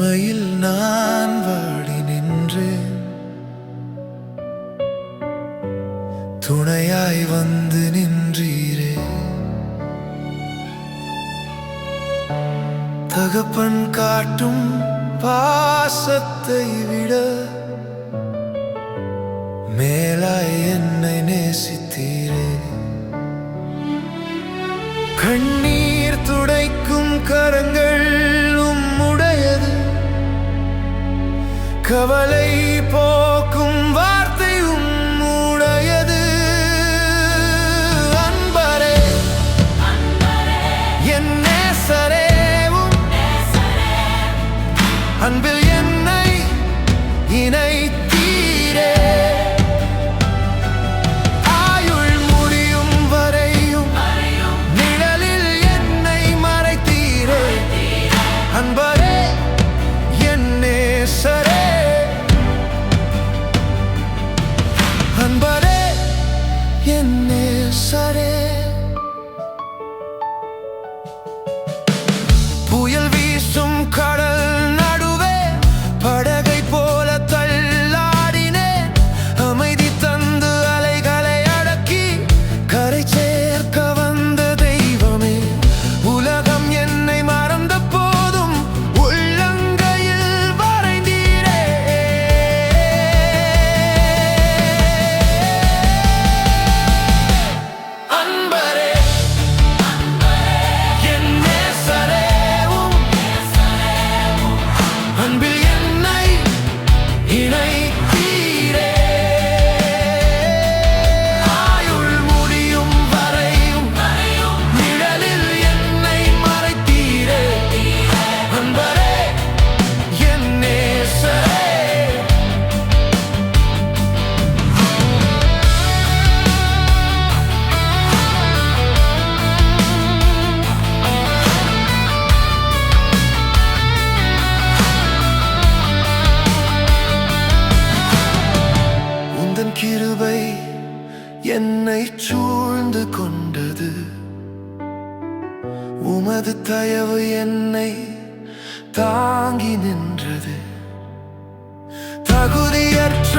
தனிமையில் நான் வாடி நின்றேன். துணையாய் வந்து நின்றீரே. தகப்பன் காட்டும் பாசத்தை விட மேலாய் என்னை நேசித்தீரே. கண்ணீர் துடைக்கும் கரங்கள் உம்முடையது, கவலை போக்கும் வார்த்தை உம்முடையது. அன்பரே என் நேசரே, அன்பில் என்னை இணைத்தீரே. ஆயுள் முடியும் வரையும் நிழலில் என்னை மறைத்தீரே. அன்பரே என் நேசரே, அன்பரே என் நேசரே. புயல் வீசும் கடல் நடுவே படகை போல தள்ளாடினேன். அமைதி தந்து அலைகளை அடக்கி கரை சேர்க்க வந்த தெய்வமே. உலகம் என்னை மறந்த போதும் உள்ளங்கையில் வரைந்தீரே. அன்பரே என் நேசரே, அன்பில் என்னை இணைத்தீரே. ஆயுள் முடியும் வரையும் நிழலில் என்னை மறைத்தீரே. அன்பரே என் நேசரே. உந்தன் கிருபை என்னை சூழ்ந்து கொண்டது, உமது தயவு என்னை தாங்கி நின்றது. தகுதியற்ற